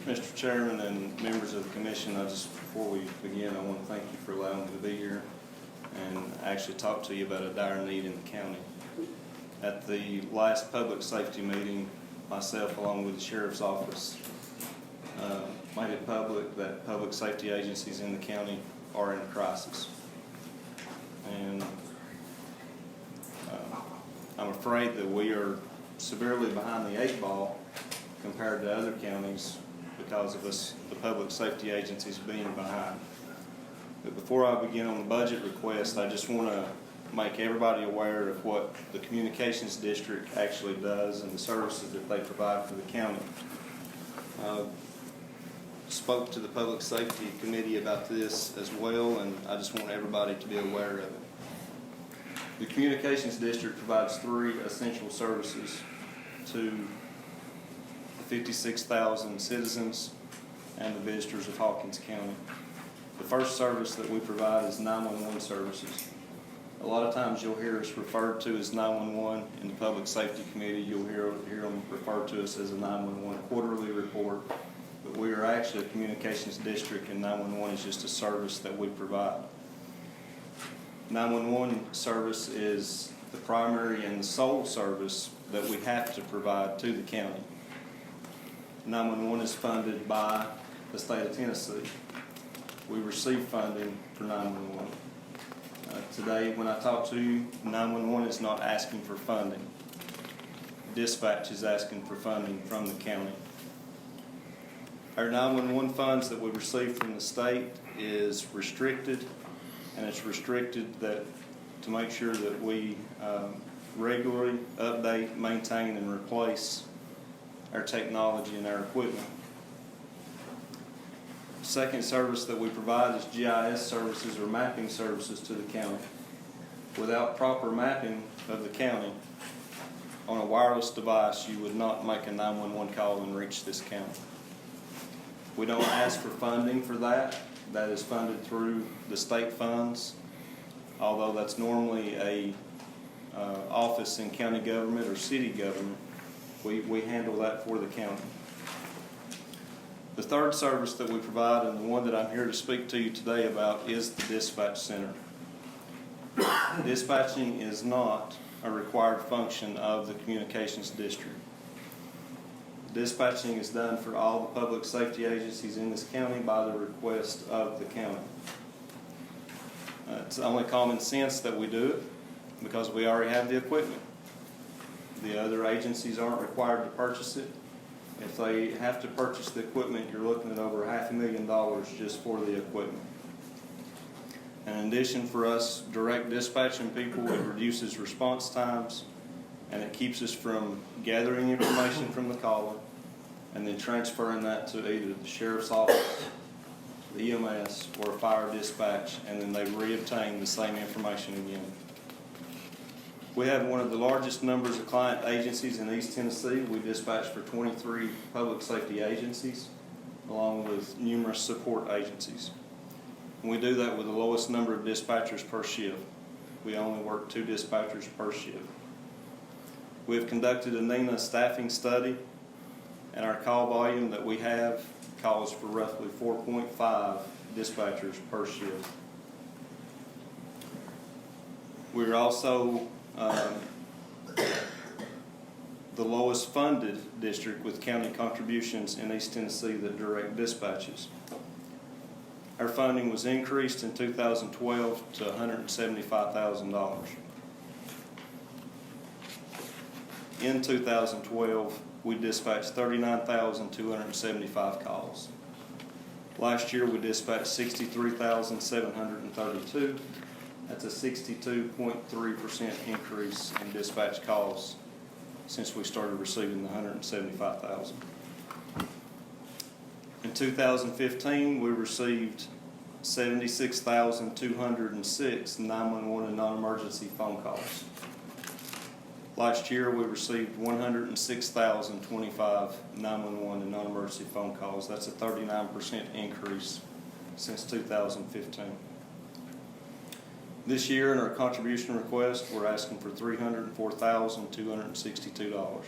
Mr. Chairman and members of the commission, before we begin, I want to thank you for allowing me to be here and actually talk to you about a dire need in the county. At the last public safety meeting, myself along with the Sheriff's Office made it public that public safety agencies in the county are in a crisis. And I'm afraid that we are severely behind the 8 ball compared to other counties because of the public safety agencies being behind. But before I begin on the budget request, I just want to make everybody aware of what the communications district actually does and the services that they provide for the county. Spoke to the public safety committee about this as well, and I just want everybody to be aware of it. The communications district provides 3 essential services to 56,000 citizens and the visitors of Hawkins County. The first service that we provide is 911 services. A lot of times you'll hear us referred to as 911 in the Public Safety Committee. You'll hear them referred to us as a 911 quarterly report, but we are actually a communications district, and 911 is just a service that we provide. 911 service is the primary and the sole service that we have to provide to the county. 911 is funded by the state of Tennessee. We receive funding for 911. Today, when I talk to you, 911 is not asking for funding. Dispatch is asking for funding from the county. Our 911 funds that we receive from the state is restricted, and it's restricted to make sure that we regularly update, maintain, and replace our technology and our equipment. The second service that we provide is GIS services or mapping services to the county. Without proper mapping of the county on a wireless device, you would not make a 911 call and reach this county. We don't ask for funding for that. That is funded through the state funds, although that's normally a office in county government or city government. We handle that for the county. The third service that we provide, and the one that I'm here to speak to you today about, is the dispatch center. Dispatching is not a required function of the communications district. Dispatching is done for all the public safety agencies in this county by the request of the county. It's only common sense that we do it because we already have the equipment. The other agencies aren't required to purchase it. If they have to purchase the equipment, you're looking at over $500,000 just for the equipment. And in addition, for us direct dispatching people, it reduces response times, and it keeps us from gathering information from the caller and then transferring that to either the sheriff's office, the EMS, or fire dispatch, and then they reobtain the same information again. We have one of the largest numbers of client agencies in East Tennessee. We dispatch for 23 public safety agencies, along with numerous support agencies. And we do that with the lowest number of dispatchers per shift. We only work 2 dispatchers per shift. We have conducted a NENA staffing study, and our call volume that we have calls for roughly 4.5 dispatchers per shift. We're also the lowest funded district with county contributions in East Tennessee that direct dispatches. Our funding was increased in 2012 to $175,000. In 2012, we dispatched 39,275 calls. Last year, we dispatched 63,732. That's a 62.3% increase in dispatch calls since we started receiving the 175,000. In 2015, we received 76,206 911 and non-emergency phone calls. Last year, we received 106,025 911 and non-emergency phone calls. That's a 39% increase since 2015. This year, in our contribution request, we're asking for $304,262.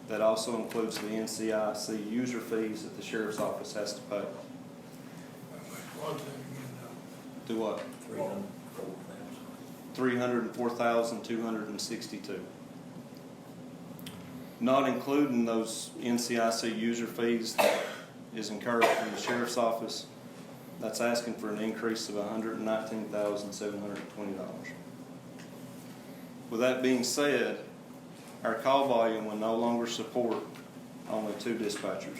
That also includes the NCIC user fees that the sheriff's office has to pay. Do what? 304,262. Not including those NCIC user fees that is incurred from the sheriff's office, that's asking for an increase of $119,720. With that being said, our call volume will no longer support only 2 dispatchers.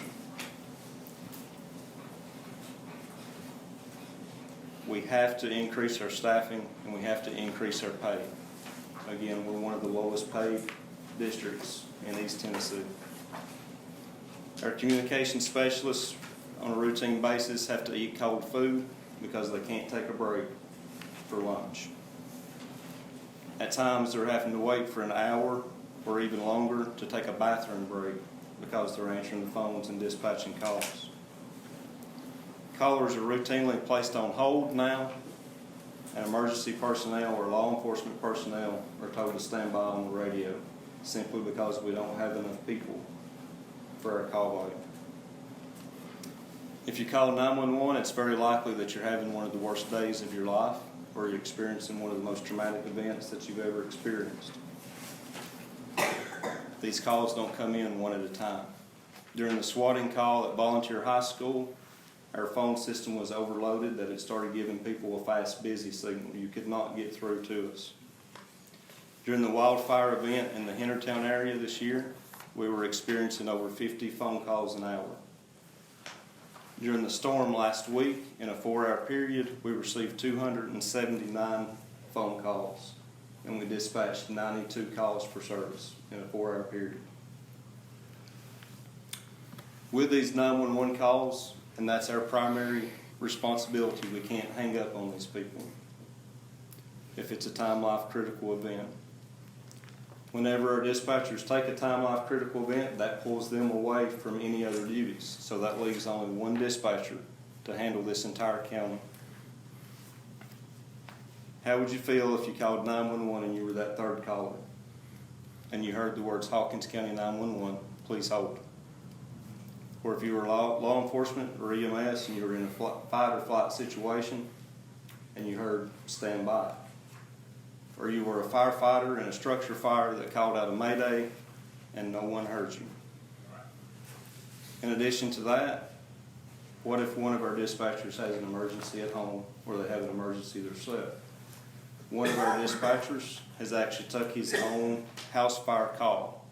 We have to increase our staffing and we have to increase our pay. Again, we're one of the lowest paid districts in East Tennessee. Our communication specialists on a routine basis have to eat cold food because they can't take a break for lunch. At times they're having to wait for an hour or even longer to take a bathroom break because they're answering the phones and dispatching calls. Callers are routinely placed on hold now, and emergency personnel or law enforcement personnel are told to stand by on the radio simply because we don't have enough people for our call volume. If you call 911, it's very likely that you're having one of the worst days of your life or you're experiencing one of the most traumatic events that you've ever experienced. These calls don't come in one at a time. During the swatting call at Volunteer High School, our phone system was overloaded that it started giving people a fast busy signal. You could not get through to us. During the wildfire event in the Hendertown area this year, we were experiencing over 50 phone calls an hour. During the storm last week, in a 4-hour period, we received 279 phone calls, and we dispatched 92 calls for service in a 4-hour period. With these 911 calls, and that's our primary responsibility, we can't hang up on these people if it's a time-life critical event. Whenever our dispatchers take a time-life critical event, that pulls them away from any other duties. So that leaves only one dispatcher to handle this entire county. How would you feel if you called 911 and you were that third caller and you heard the words Hawkins County 911, please hold? Or if you were law enforcement or EMS and you were in a fight or flight situation and you heard stand by. Or you were a firefighter in a structure fire that called out a mayday and no one heard you. In addition to that, what if one of our dispatchers has an emergency at home or they have an emergency themselves? One of our dispatchers has actually took his own house fire call.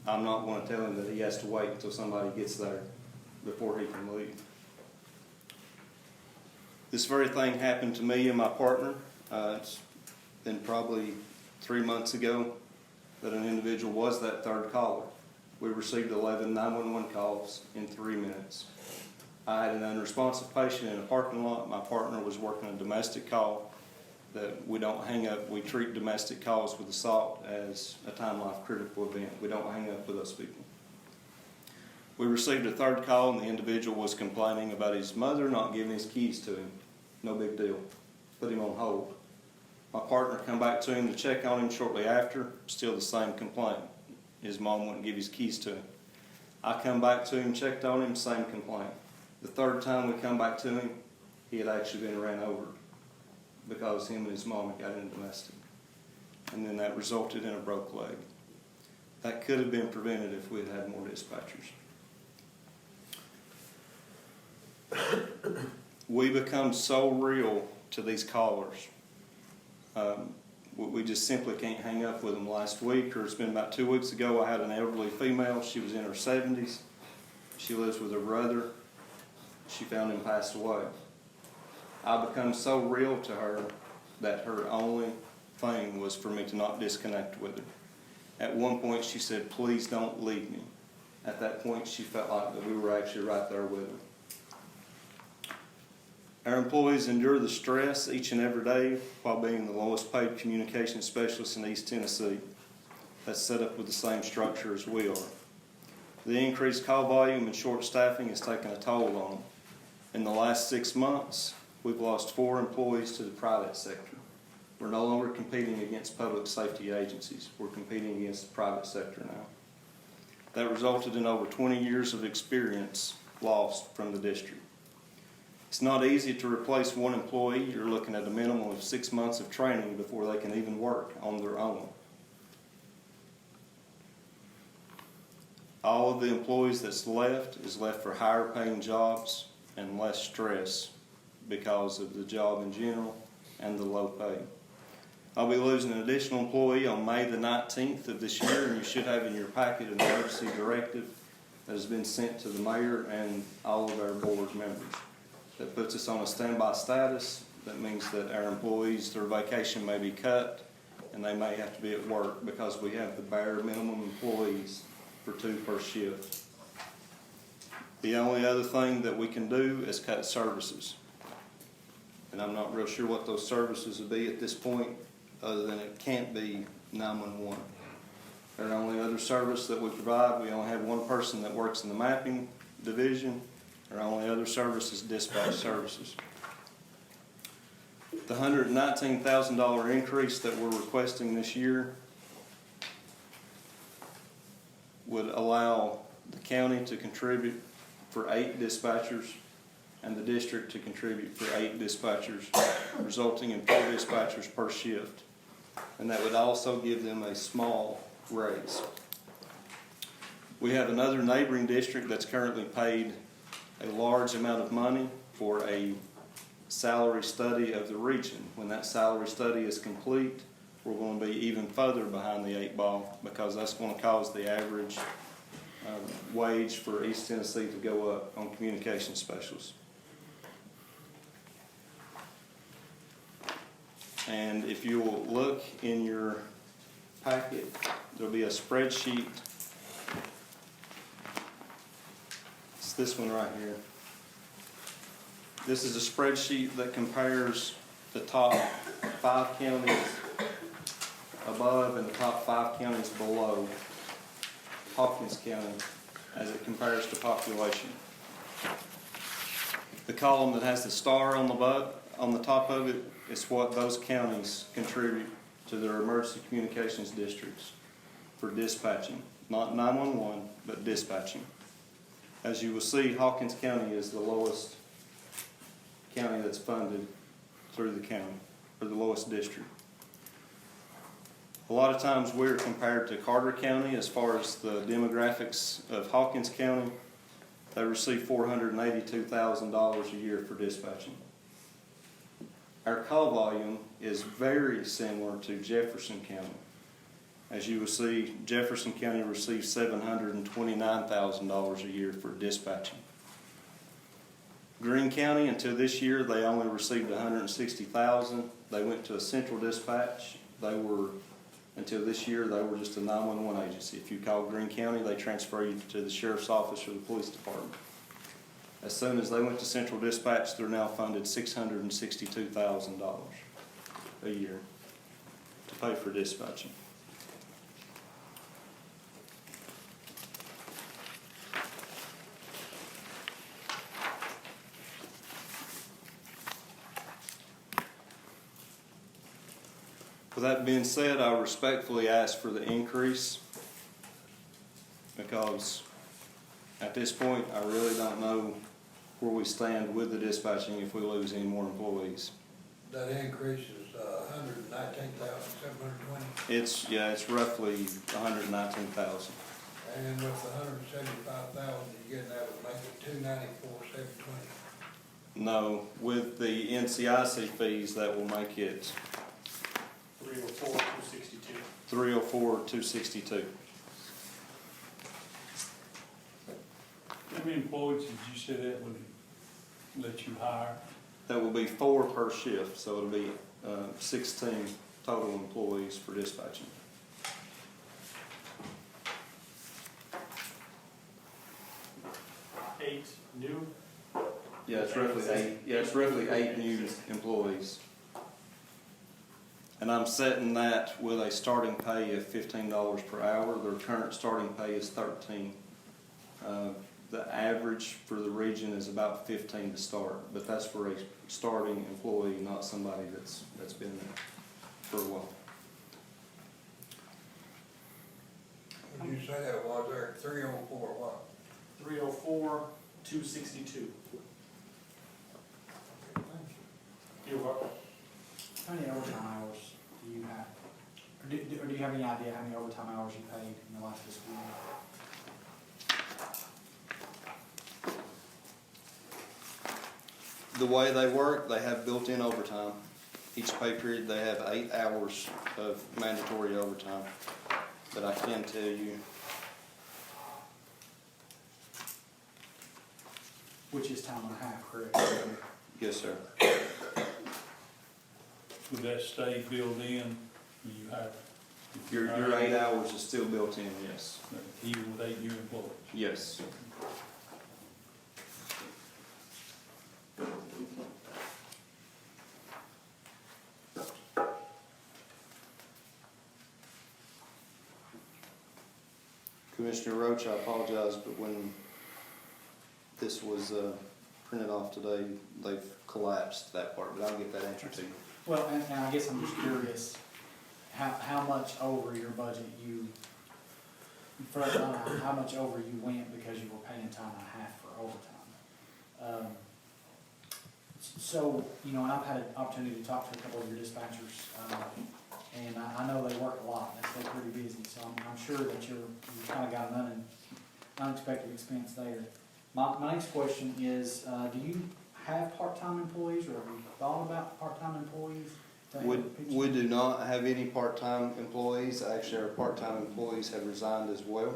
I'm not going to tell him that he has to wait until somebody gets there before he can leave. This very thing happened to me and my partner. It's been probably 3 months ago that an individual was that third caller. We received 11 911 calls in 3 minutes. I had an unresponsive patient in a parking lot. My partner was working a domestic call that we don't hang up. We treat domestic calls with assault as a time-life critical event. We don't hang up with those people. We received a third call and the individual was complaining about his mother not giving his keys to him. No big deal. Put him on hold. My partner come back to him to check on him shortly after, still the same complaint. His mom wouldn't give his keys to him. I come back to him, checked on him, same complaint. The third time we come back to him, he had actually been ran over because him and his mom had got in domestic. And then that resulted in a broke leg. That could have been prevented if we had had more dispatchers. We become so real to these callers. We just simply can't hang up with them. Last week, or it's been about 2 weeks ago, I had an elderly female. She was in her 70s. She lives with her brother. She found him passed away. I become so real to her that her only thing was for me to not disconnect with her. At one point, she said, "Please don't leave me." At that point, she felt like that we were actually right there with her. Our employees endure the stress each and every day while being the lowest paid communication specialist in East Tennessee that's set up with the same structure as we are. The increased call volume and short staffing has taken a toll on them. In the last 6 months, we've lost 4 employees to the private sector. We're no longer competing against public safety agencies. We're competing against the private sector now. That resulted in over 20 years of experience lost from the district. It's not easy to replace one employee. You're looking at a minimum of 6 months of training before they can even work on their own. All of the employees that's left is left for higher paying jobs and less stress because of the job in general and the low pay. I'll be losing an additional employee on May the 19th of this year, and you should have in your packet an emergency directive that has been sent to the mayor and all of our board members. That puts us on a standby status. That means that our employees, their vacation may be cut and they may have to be at work because we have the bare minimum employees for 2 per shift. The only other thing that we can do is cut services. And I'm not real sure what those services would be at this point, other than it can't be 911. Our only other service that we provide, we only have one person that works in the mapping division. Our only other service is dispatch services. The $119,000 increase that we're requesting this year would allow the county to contribute for 8 dispatchers and the district to contribute for 8 dispatchers, resulting in 4 dispatchers per shift. And that would also give them a small raise. We have another neighboring district that's currently paid a large amount of money for a salary study of the region. When that salary study is complete, we're going to be even further behind the 8 ball because that's going to cause the average wage for East Tennessee to go up on communication specialists. And if you will look in your packet, there'll be a spreadsheet. It's this one right here. This is a spreadsheet that compares the top 5 counties above and the top 5 counties below Hawkins County as it compares to population. The column that has the star on the top of it is what those counties contribute to their emergency communications districts for dispatching. Not 911, but dispatching. As you will see, Hawkins County is the lowest county that's funded through the county, or the lowest district. A lot of times we're compared to Carter County as far as the demographics of Hawkins County. They receive $482,000 a year for dispatching. Our call volume is very similar to Jefferson County. As you will see, Jefferson County receives $729,000 a year for dispatching. Greene County, until this year, they only received $160,000. They went to a central dispatch. Until this year, they were just a 911 agency. If you call Greene County, they transfer you to the sheriff's office or the police department. As soon as they went to central dispatch, they're now funded $662,000 a year to pay for dispatching. With that being said, I respectfully ask for the increase because at this point, I really don't know where we stand with the dispatching if we lose any more employees. That increase is $119,720. It's roughly $119,000. And with the $175,000 you get, that would make it $294,720. No, with the NCIC fees, that will make it $304,262. $304,262. How many employees did you say that would let you hire? That will be 4 per shift, so it'll be 16 total employees for dispatching. Eight new? Yeah, it's roughly 8. Yeah, it's roughly 8 new employees. And I'm setting that with a starting pay of $15 per hour. Their current starting pay is $13. The average for the region is about 15 to start, but that's for a starting employee, not somebody that's been there for a while. You say that was there, 304 what? 304, 262. Thank you. You're welcome. How many overtime hours do you have? Or do you have any idea how many overtime hours you paid in the last fiscal year? The way they work, they have built-in overtime. Each pay period, they have 8 hours of mandatory overtime. But I can tell you, Which is time and a half, correct? yes, sir. Would that stay built in? You have. if Your you're not- 8 hours is still built in, yes. Even with 8 new employees? Yes. Commissioner Roach, I apologize, but when this was printed off today, they've collapsed that part, but I'll get that answer to you. Well, and I guess I'm just curious, how much over your budget how much over you went because you were paying time and a half for overtime? So, and I've had an opportunity to talk to a couple of your dispatchers, and I know they work a lot, and they're pretty busy, so I'm sure that you kind of got an unexpected expense there. My next question is, do you have part-time employees, or have you thought about part-time employees? We do not have any part-time employees. Actually, our part-time employees have resigned as well.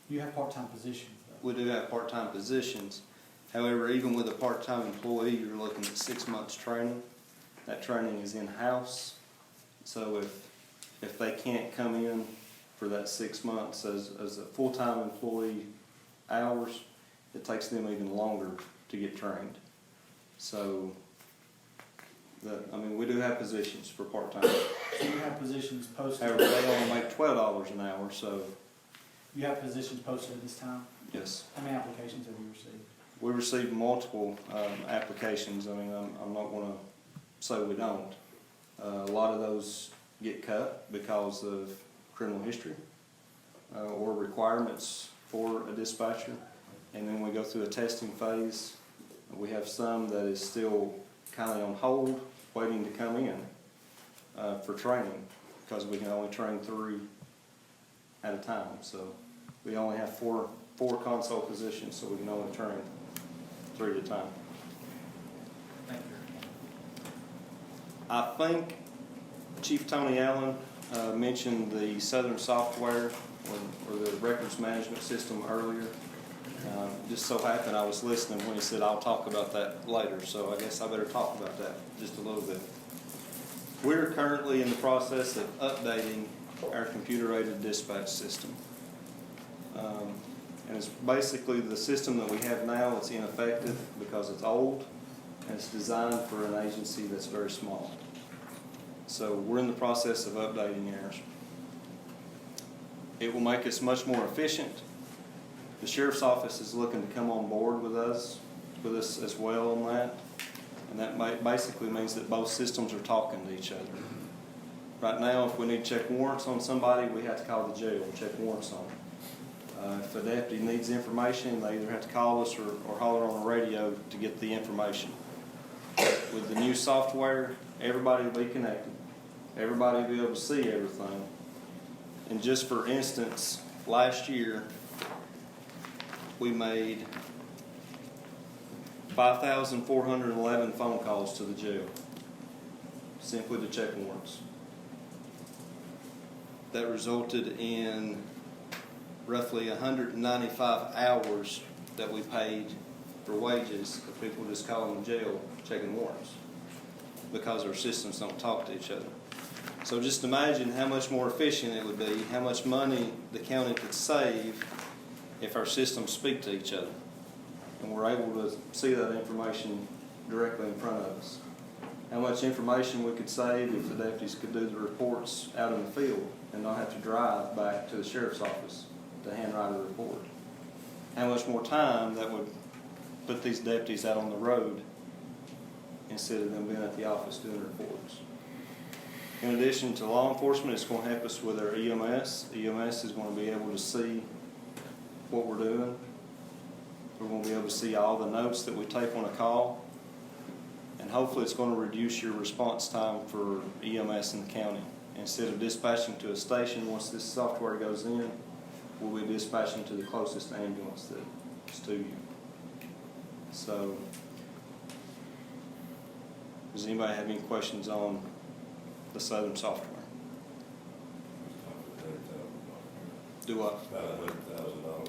You have part-time positions, though. We do have part-time positions. However, even with a part-time employee, you're looking at 6 months training. That training is in-house. So if they can't come in for that 6 months as a full-time employee hours, it takes them even longer to get trained. So, we do have positions for part-time. So you have positions posted? However, they only make $12 an hour, so You have positions posted at this time? yes. How many applications have you received? We received multiple applications. I'm not going to say we don't. A lot of those get cut because of criminal history or requirements for a dispatcher. And then we go through a testing phase. We have some that is still kind of on hold, waiting to come in for training, because we can only train 3 at a time. So we only have four console positions, so we can only train 3 at a time. Thank you. I think Chief Tony Allen mentioned the Southern software or the records management system earlier. Just so happened I was listening when he said, "I'll talk about that later," so I guess I better talk about that just a little bit. We're currently in the process of updating our computer-aided dispatch system. And it's basically the system that we have now. It's ineffective because it's old, and it's designed for an agency that's very small. So we're in the process of updating ours. It will make us much more efficient. The Sheriff's Office is looking to come on board with us as well on that. And that basically means that both systems are talking to each other. Right now, if we need to check warrants on somebody, we have to call the jail and check warrants on them. If a deputy needs information, they either have to call us or holler on the radio to get the information. With the new software, everybody will be connected. Everybody will be able to see everything. And just for instance, last year, we made 5,411 phone calls to the jail, simply to check warrants. That resulted in roughly 195 hours that we paid for wages of people just calling the jail, checking warrants, because our systems don't talk to each other. So just imagine how much more efficient it would be, how much money the county could save if our systems speak to each other and we're able to see that information directly in front of us. How much information we could save if the deputies could do the reports out in the field and not have to drive back to the sheriff's office to handwrite a report. How much more time that would put these deputies out on the road instead of them being at the office doing reports. In addition to law enforcement, it's going to help us with our EMS. EMS is going to be able to see what we're doing. We're going to be able to see all the notes that we take on a call. And hopefully it's going to reduce your response time for EMS in the county. Instead of dispatching to a station, once this software goes in, we'll be dispatching to the closest ambulance that's to you. So, does anybody have any questions on the Southern software? Do what? About $100,000.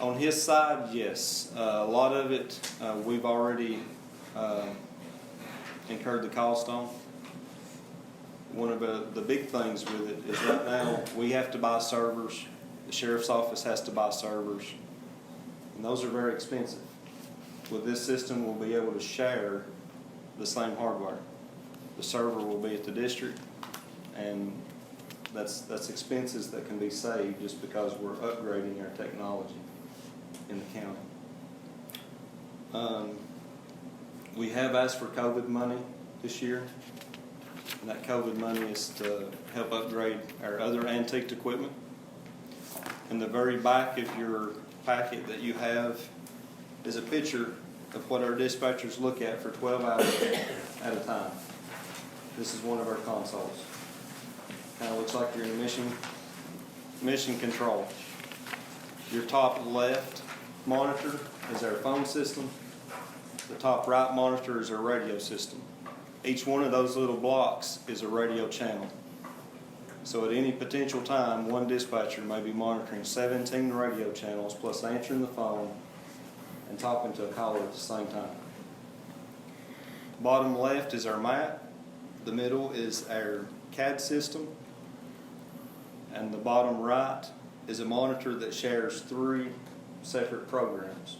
On his side, yes. A lot of it, we've already incurred the cost on. One of the big things with it is right now, we have to buy servers. The sheriff's office has to buy servers. And those are very expensive. With this system, we'll be able to share the same hardware. The server will be at the district, and that's expenses that can be saved just because we're upgrading our technology in the county. We have asked for COVID money this year, and that COVID money is to help upgrade our other antiqued equipment. In the very back of your packet that you have is a picture of what our dispatchers look at for 12 hours at a time. This is one of our consoles. Kind of looks like you're in mission control. Your top left monitor is our phone system. The top right monitor is our radio system. Each one of those little blocks is a radio channel. So at any potential time, one dispatcher may be monitoring 17 radio channels plus answering the phone and talking to a caller at the same time. Bottom left is our map. The middle is our CAD system. And the bottom right is a monitor that shares 3 separate programs.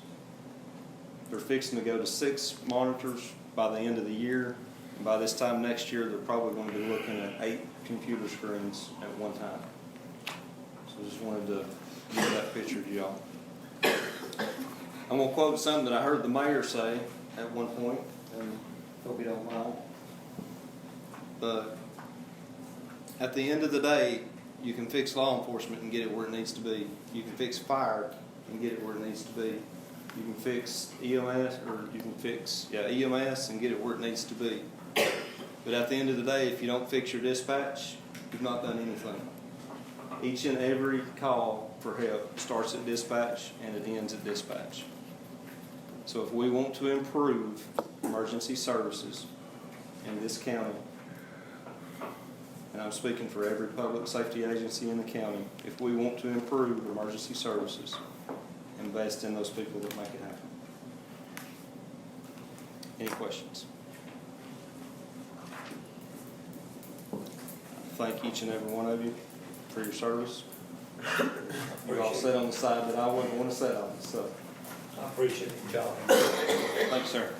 They're fixing to go to 6 monitors by the end of the year. And by this time next year, they're probably going to be looking at 8 computer screens at one time. So I just wanted to give that picture to y'all. I'm going to quote something that I heard the mayor say at one point, and hope you don't mind. But at the end of the day, you can fix law enforcement and get it where it needs to be. You can fix fire and get it where it needs to be. You can fix EMS, or you can fix EMS and get it where it needs to be. But at the end of the day, if you don't fix your dispatch, you've not done anything. Each and every call for help starts at dispatch and it ends at dispatch. So if we want to improve emergency services in this county, and I'm speaking for every public safety agency in the county, if we want to improve emergency services, invest in those people that make it happen. Any questions? Thank each and every one of you for your service. You all sat on the side that I wouldn't want to sit on, so. I appreciate the job. Thank you, sir.